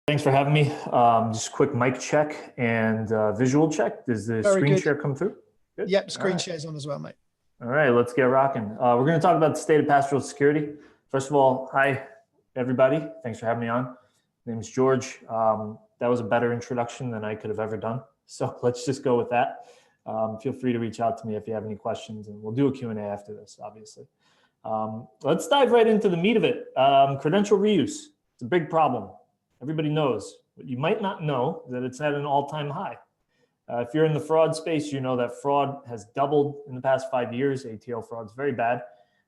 Thanks for having me. Just a quick mic check and visual check. Does the Very screen good. share come through? Good. Yep, All screen right. shares on as well, mate. All right, let's get rocking. We're going to talk about the state of pastoral security. First of all, hi, everybody. Thanks for having me on. My name is George. That was a better introduction than I could have ever done. So let's just go with that. Feel free to reach out to me if you have any questions, and we'll do a Q&A after this, obviously. Let's dive right into the meat of it. Credential reuse. It's a big problem. Everybody knows. But you might not know that it's at an all-time high. If you're in the fraud space, you know that fraud has doubled in the past 5 years. ATO fraud is very bad.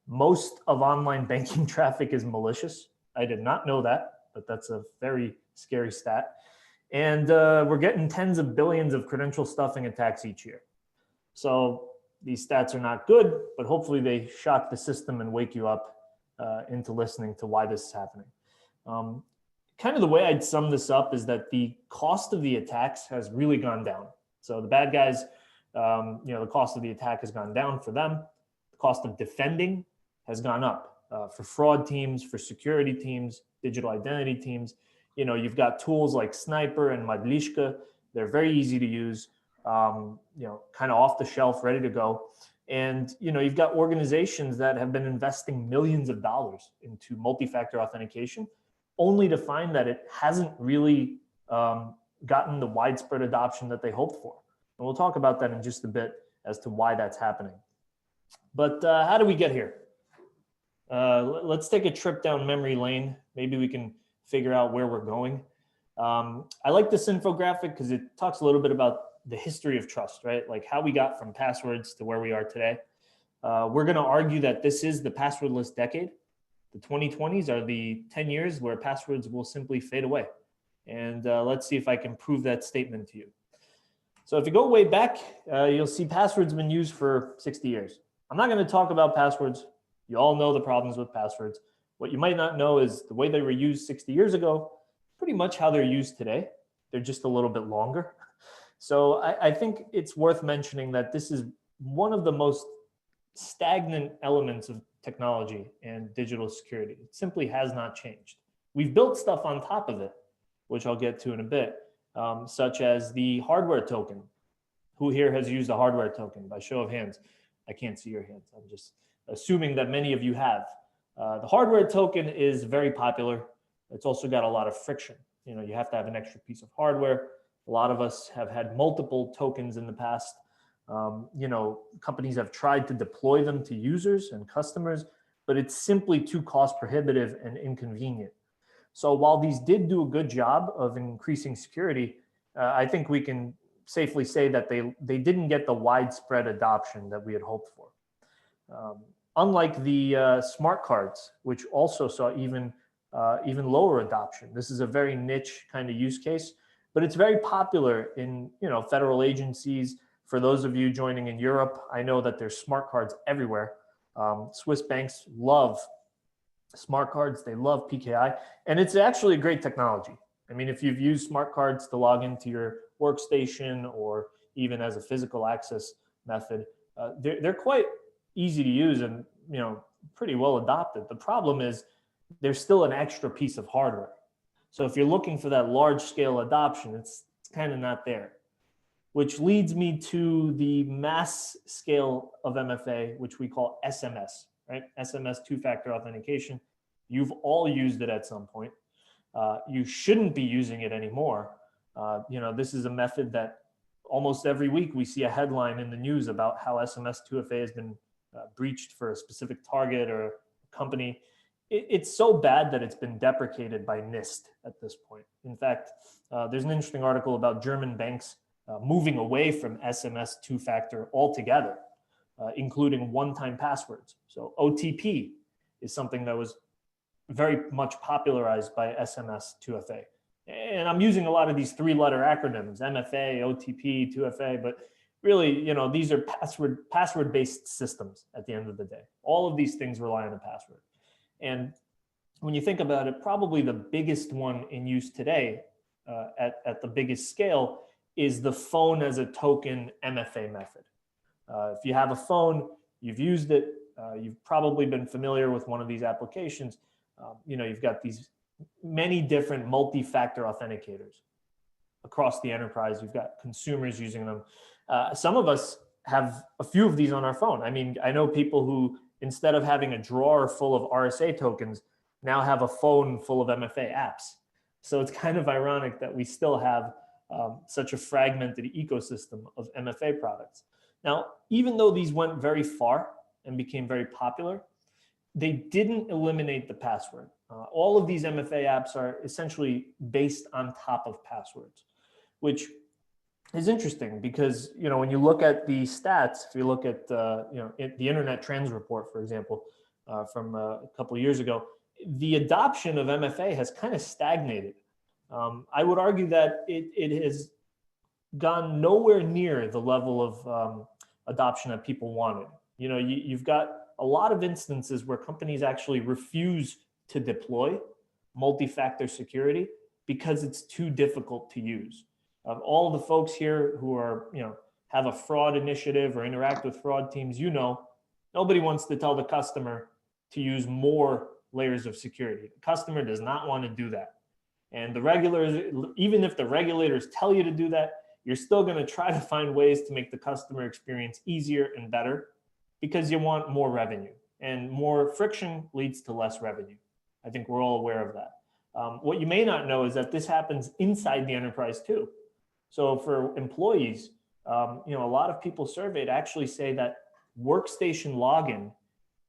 Most of online banking traffic is malicious. I did not know that, but that's a very scary stat. And we're getting tens of billions of credential stuffing attacks each year. So these stats are not good, but hopefully they shock the system and wake you up into listening to why this is happening. Kind of the way I'd sum this up is that the cost of the attacks has really gone down. So the bad guys, the cost of the attack has gone down for them. The cost of defending has gone up for fraud teams, for security teams, digital identity teams. You've got tools like Sniper and Madlishka. They're very easy to use, kind of off the shelf, ready to go. And, you've got organizations that have been investing millions of dollars into multi-factor authentication, only to find that it hasn't really gotten the widespread adoption that they hoped for. And we'll talk about that in just a bit as to why that's happening. But how do we get here? Let's take a trip down memory lane. Maybe we can figure out where we're going. I like this infographic because it talks a little bit about the history of trust, right? Like how we got from passwords to where we are today. We're going to argue that this is the passwordless decade. The 2020s are the 10 years where passwords will simply fade away. And let's see if I can prove that statement to you. So if you go way back, you'll see passwords have been used for 60 years. I'm not going to talk about passwords. You all know the problems with passwords. What you might not know is the way they were used 60 years ago, pretty much how they're used today. They're just a little bit longer. So I think it's worth mentioning that this is one of the most stagnant elements of technology and digital security. It simply has not changed. We've built stuff on top of it, which I'll get to in a bit, such as the hardware token. Who here has used a hardware token? By show of hands. I can't see your hands. I'm just assuming that many of you have. The hardware token is very popular. It's also got a lot of friction. You have to have an extra piece of hardware. A lot of us have had multiple tokens in the past. Companies have tried to deploy them to users and customers, but it's simply too cost prohibitive and inconvenient. So while these did do a good job of increasing security, I think we can safely say that they didn't get the widespread adoption that we had hoped for. Unlike the smart cards, which also saw even lower adoption. This is a very niche kind of use case, but it's very popular in federal agencies. For those of you joining in Europe, I know that there's smart cards everywhere. Swiss banks love smart cards. They love PKI. And it's actually a great technology. I mean, if you've used smart cards to log into your workstation or even as a physical access method, they're quite easy to use and pretty well adopted. The problem is there's still an extra piece of hardware. So if you're looking for that large scale adoption, it's kind of not there. Which leads me to the mass scale of MFA, which we call SMS, right? SMS two-factor authentication. You've all used it at some point. You shouldn't be using it anymore. This is a method that almost every week we see a headline in the news about how SMS 2FA has been breached for a specific target or company. It's so bad that it's been deprecated by NIST at this point. In fact, there's an interesting article about German banks moving away from SMS two-factor altogether, including one-time passwords. So OTP is something that was very much popularized by SMS 2FA. And I'm using a lot of these three-letter acronyms, MFA, OTP, 2FA, but really, these are password-based systems at the end of the day. All of these things rely on a password. And when you think about it, probably the biggest one in use today at the biggest scale is the phone as a token MFA method. If you have a phone, you've used it, you've probably been familiar with one of these applications. You've got these many different multi-factor authenticators across the enterprise. You've got consumers using them. Some of us have a few of these on our phone. I mean, I know people who, instead of having a drawer full of RSA tokens, now have a phone full of MFA apps. So it's kind of ironic that we still have such a fragmented ecosystem of MFA products. Now, even though these went very far and became very popular, they didn't eliminate the password. All of these MFA apps are essentially based on top of passwords, which is interesting because, you know, when you look at the stats, if you look at the Internet Trends Report, for example, from a couple of years ago, the adoption of MFA has kind of stagnated. I would argue that it has gone nowhere near the level of adoption that people wanted. You know, you've got a lot of instances where companies actually refuse to deploy multi-factor security because it's too difficult to use. All the folks here who are, you know, have a fraud initiative or interact with fraud teams, you know, nobody wants to tell the customer to use more layers of security. The customer does not want to do that. And the regulators, even if the regulators tell you to do that, you're still going to try to find ways to make the customer experience easier and better because you want more revenue, and more friction leads to less revenue. I think we're all aware of that. What you may not know is that this happens inside the enterprise too. So for employees, you know, a lot of people surveyed actually say that workstation login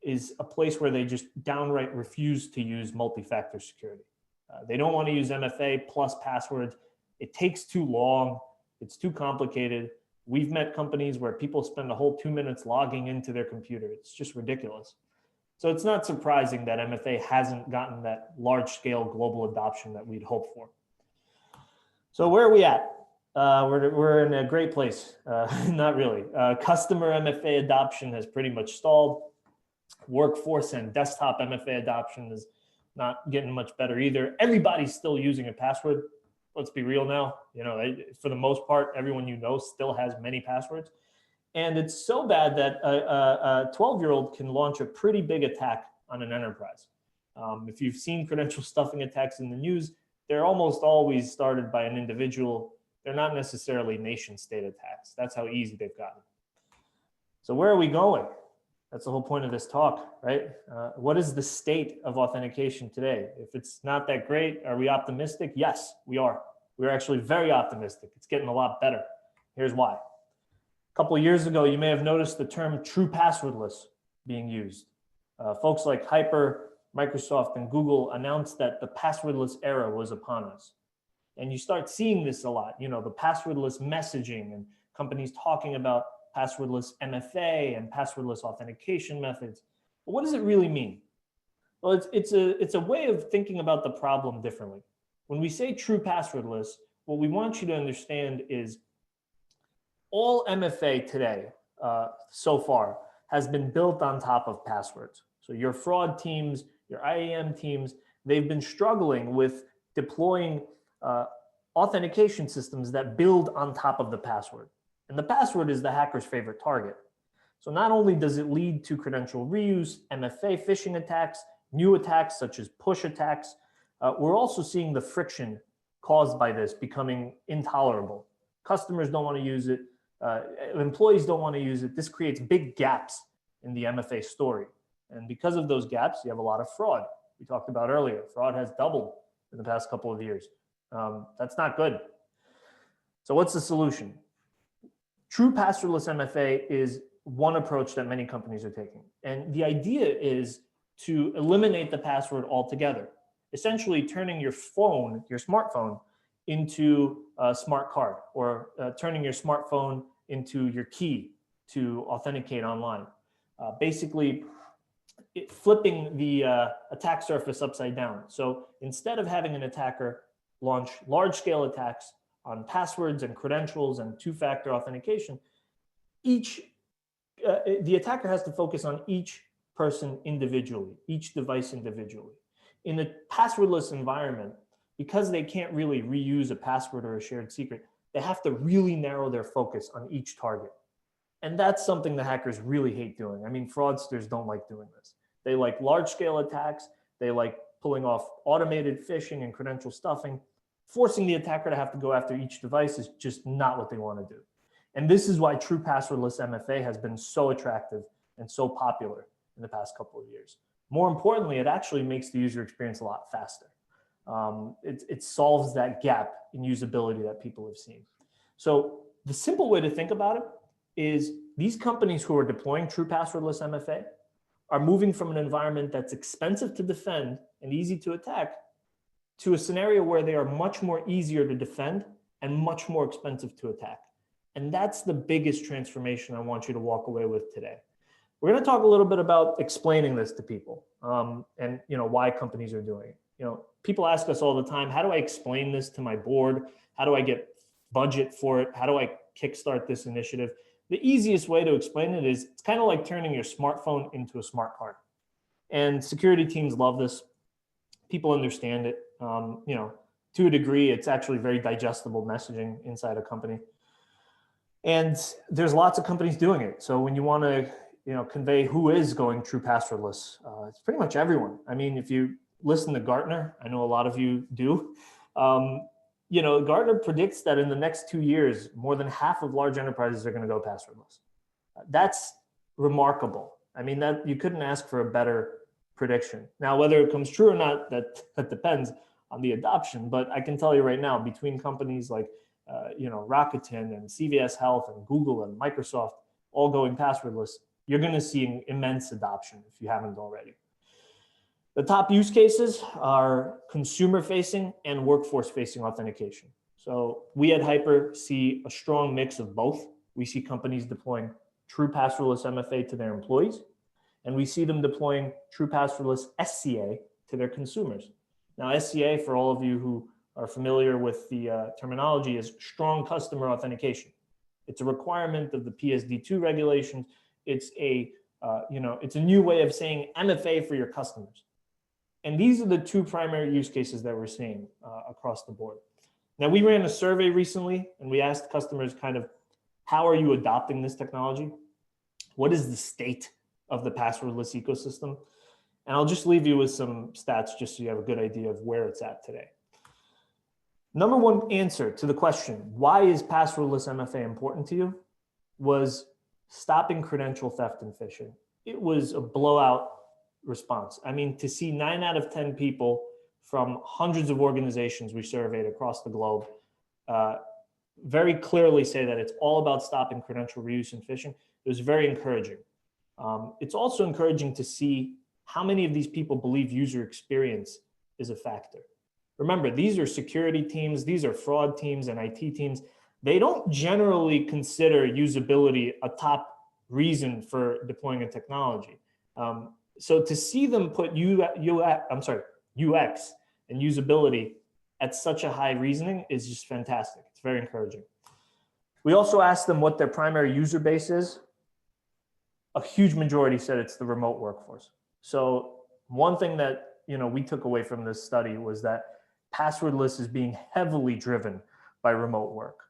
is a place where they just downright refuse to use multi-factor security. They don't want to use MFA plus passwords. It takes too long. It's too complicated. We've met companies where people spend a whole 2 minutes logging into their computer. It's just ridiculous. So it's not surprising that MFA hasn't gotten that large-scale global adoption that we'd hoped for. So where are we at? We're in a great place. Not really. Customer MFA adoption has pretty much stalled. Workforce and desktop MFA adoption is not getting much better either. Everybody's still using a password. Let's be real now. You know, for the most part, everyone you know still has many passwords. And it's so bad that a 12-year-old can launch a pretty big attack on an enterprise. If you've seen credential stuffing attacks in the news, they're almost always started by an individual. They're not necessarily nation state attacks. That's how easy they've gotten. So where are we going? That's the whole point of this talk, right? What is the state of authentication today? If it's not that great, are we optimistic? Yes, we are. We're actually very optimistic. It's getting a lot better. Here's why. A couple of years ago, you may have noticed the term true passwordless being used. Folks like Hyper, Microsoft, and Google announced that the passwordless era was upon us. And you start seeing this a lot, you know, the passwordless messaging and companies talking about passwordless MFA and passwordless authentication methods. But what does it really mean? Well, it's a way of thinking about the problem differently. When we say true passwordless, what we want you to understand is all MFA today so far has been built on top of passwords. So your fraud teams, your IAM teams, they've been struggling with deploying authentication systems that build on top of the password. And the password is the hacker's favorite target. So not only does it lead to credential reuse, MFA phishing attacks, new attacks such as push attacks, we're also seeing the friction caused by this becoming intolerable. Customers don't want to use it. Employees don't want to use it. This creates big gaps in the MFA story. And because of those gaps, you have a lot of fraud. We talked about earlier, fraud has doubled in the past couple of years. That's not good. So what's the solution? True passwordless MFA is one approach that many companies are taking. And the idea is to eliminate the password altogether, essentially turning your phone, your smartphone, into a smart card, or turning your smartphone into your key to authenticate online. Basically, flipping the attack surface upside down. So instead of having an attacker launch large-scale attacks on passwords and credentials and two-factor authentication, the attacker has to focus on each person individually, each device individually. In a passwordless environment, because they can't really reuse a password or a shared secret, they have to really narrow their focus on each target. And that's something the hackers really hate doing. I mean, fraudsters don't like doing this. They like large-scale attacks. They like pulling off automated phishing and credential stuffing. Forcing the attacker to have to go after each device is just not what they want to do. And this is why true passwordless MFA has been so attractive and so popular in the past couple of years. More importantly, it actually makes the user experience a lot faster. It solves that gap in usability that people have seen. So the simple way to think about it is these companies who are deploying true passwordless MFA are moving from an environment that's expensive to defend and easy to attack to a scenario where they are much more easier to defend and much more expensive to attack. And that's the biggest transformation I want you to walk away with today. We're going to talk a little bit about explaining this to people and why companies are doing it. People ask us all the time, how do I explain this to my board? How do I get budget for it? How do I kickstart this initiative? The easiest way to explain it is it's kind of like turning your smartphone into a smart card. And security teams love this. People understand it. To a degree, it's actually very digestible messaging inside a company. And there's lots of companies doing it. So when you want to convey who is going true passwordless, it's pretty much everyone. I mean, if you listen to Gartner, I know a lot of you do, Gartner predicts that in the next 2 years, more than half of large enterprises are going to go passwordless. That's remarkable. I mean, that you couldn't ask for a better prediction. Now, whether it comes true or not, that depends on the adoption. But I can tell you right now, between companies like Rakuten and CVS Health and Google and Microsoft all going passwordless, you're going to see immense adoption if you haven't already. The top use cases are consumer-facing and workforce-facing authentication. So we at Hyper see a strong mix of both. We see companies deploying true passwordless MFA to their employees, and we see them deploying true passwordless SCA to their consumers. Now, SCA, for all of you who are familiar with the terminology, is strong customer authentication. It's a requirement of the PSD2 regulations. It's a new way of saying MFA for your customers. And these are the two primary use cases that we're seeing across the board. Now, we ran a survey recently, and we asked customers how are you adopting this technology? What is the state of the passwordless ecosystem? And I'll just leave you with some stats just so you have a good idea of where it's at today. Number one answer to the question, why is passwordless MFA important to you, was stopping credential theft and phishing. It was a blowout response. I mean, to see 9 out of 10 people from hundreds of organizations we surveyed across the globe very clearly say that it's all about stopping credential reuse and phishing, it was very encouraging. It's also encouraging to see how many of these people believe user experience is a factor. Remember, these are security teams, these are fraud teams and IT teams. They don't generally consider usability a top reason for deploying a technology. So to see them put UX and usability at such a high reasoning is just fantastic. It's very encouraging. We also asked them what their primary user base is. A huge majority said it's the remote workforce. So one thing that we took away from this study was that passwordless is being heavily driven by remote work.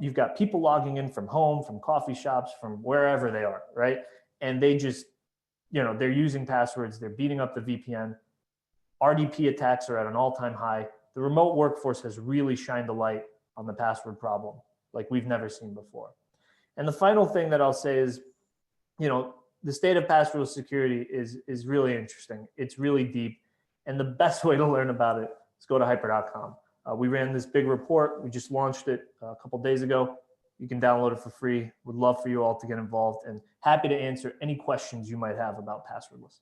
You've got people logging in from home, from coffee shops, from wherever they are, right? And they just, they're using passwords, they're beating up the VPN. RDP attacks are at an all-time high. The remote workforce has really shined a light on the password problem like we've never seen before. And the final thing that I'll say is, the state of passwordless security is really interesting. It's really deep. And the best way to learn about it is go to hyper.com. We ran this big report. We just launched it a couple of days ago. You can download it for free. Would love for you all to get involved and happy to answer any questions you might have about passwordless.